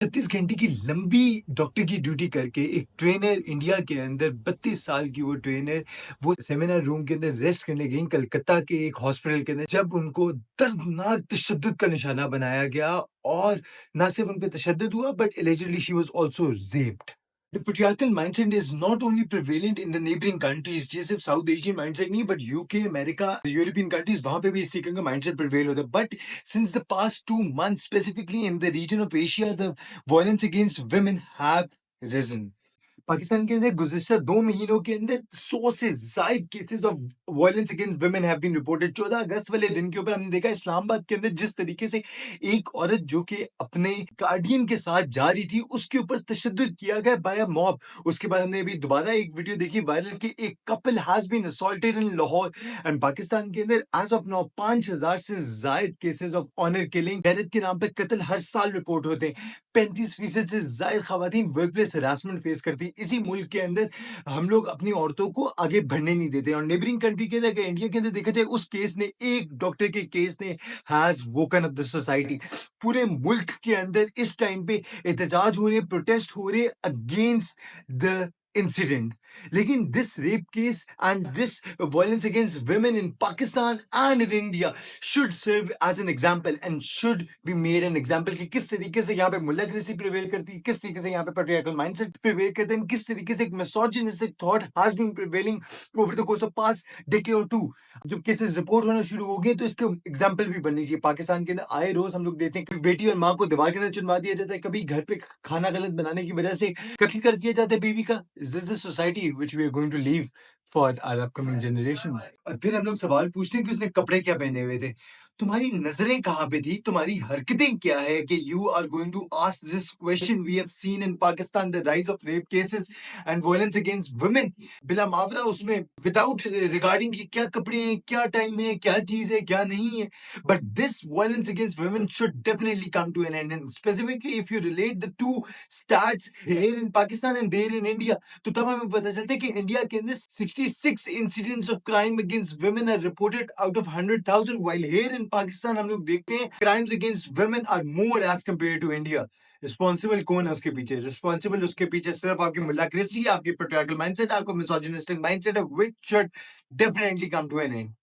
36 घंटे की लंबी डॉक्टर की ड्यूटी करके एक ट्रेनर इंडिया के अंदर 32 साल की वो ट्रेनर वो सेमिनार रूम के अंदर रेस्ट करने गई कलकत्ता के एक हॉस्पिटल के अंदर जब उनको दर्दनाक तशद्दुद का निशाना बनाया गया और ना सिर्फ उन पे तशद्दुद हुआ but allegedly she was also raped. The patriarchal mindset is not only prevalent in the neighboring countries, ये सिर्फ साउथ एशियन माइंडसेट नहीं but UK, America, European countries वहां पे भी इस तरीके का माइंडसेट प्रिवेल होता है. But since the past 2 months, specifically in the region of Asia, the violence against women have risen. Pakistan के अंदर गुज़िश्ता 2 महीनों के अंदर 100 से ज़ायद cases of violence against women have been reported. 14 अगस्त वाले दिन के ऊपर हमने देखा इस्लामाबाद के अंदर जिस तरीके से एक औरत जो कि अपने गार्डियन के साथ जा रही थी, उसके ऊपर तशद्दुद किया गया बाय अ मॉब. उसके बाद हमने अभी दोबारा एक वीडियो देखी वायरल कि एक couple has been assaulted in Lahore. And Pakistan के अंदर एज़ ऑफ नाउ 5000 से ज़ायद केसेस ऑफ ऑनर किलिंग, गैरत के नाम पे कत्ल हर साल रिपोर्ट होते हैं. 35% से ज़ायद ख़वातीन वर्कप्लेस हरासमेंट फेस करती हैं. इसी मुल्क के अंदर हम लोग अपनी औरतों को आगे बढ़ने नहीं देते. और नेबरिंग कंट्री के अंदर, अगर इंडिया के अंदर देखा जाए, उस केस ने, एक डॉक्टर के केस ने has woken up the society. पूरे मुल्क के अंदर इस टाइम पे एहतजाज हो रहे, प्रोटेस्ट हो रहे अगेंस्ट द इंसिडेंट. लेकिन this rape case and this violence against women in Pakistan and in India should serve as an example and should be made an example कि किस तरीके से यहाँ पे मुल्लाक्रेसी प्रिवेल करती है, किस तरीके से यहाँ पे patriarchal mindset प्रिवेल करते हैं, किस तरीके से एक misogynistic thought has been prevailing over the course of past decade or two. जब केसेस रिपोर्ट होना शुरू हो गए तो इसके एग्जाम्पल भी बननी चाहिए. पाकिस्तान के अंदर आए रोज हम लोग देखते हैं कि बेटी और माँ को दीवार के अंदर चुनवा दिया जाता है, कभी घर पे खाना गलत बनाने की वजह से कत्ल कर दिया जाता है बीवी का. Is this the society which we are going to leave for our upcoming generations? और फिर हम लोग सवाल पूछते हैं कि उसने कपड़े क्या पहने हुए थे. तुम्हारी नजरें कहाँ पे थी, तुम्हारी हरकतें क्या है कि you are going to ask this question? We have seen in Pakistan the rise of rape cases and violence against women बिला मावरा, उसमें विदाउट रिगार्डिंग कि क्या कपड़े हैं, क्या टाइम है, क्या चीज है, क्या नहीं है. But this violence against women should definitely come to an end. And specifically if you relate the two stats here in Pakistan and there in India, तो तब हमें पता चलता है कि इंडिया के अंदर 66 incidents of crime against women are reported out of 100,000, while here in Pakistan हम लोग देखते हैं crimes against women are more as compare to India. Responsible कौन है उसके पीछे? रिस्पॉन्सिबल उसके पीछे सिर्फ आपकी मुल्लाक्रेसी, आपकी पेट्रियार्कल माइंडसेट, आपका misogynistic mindset, which should definitely come to an and.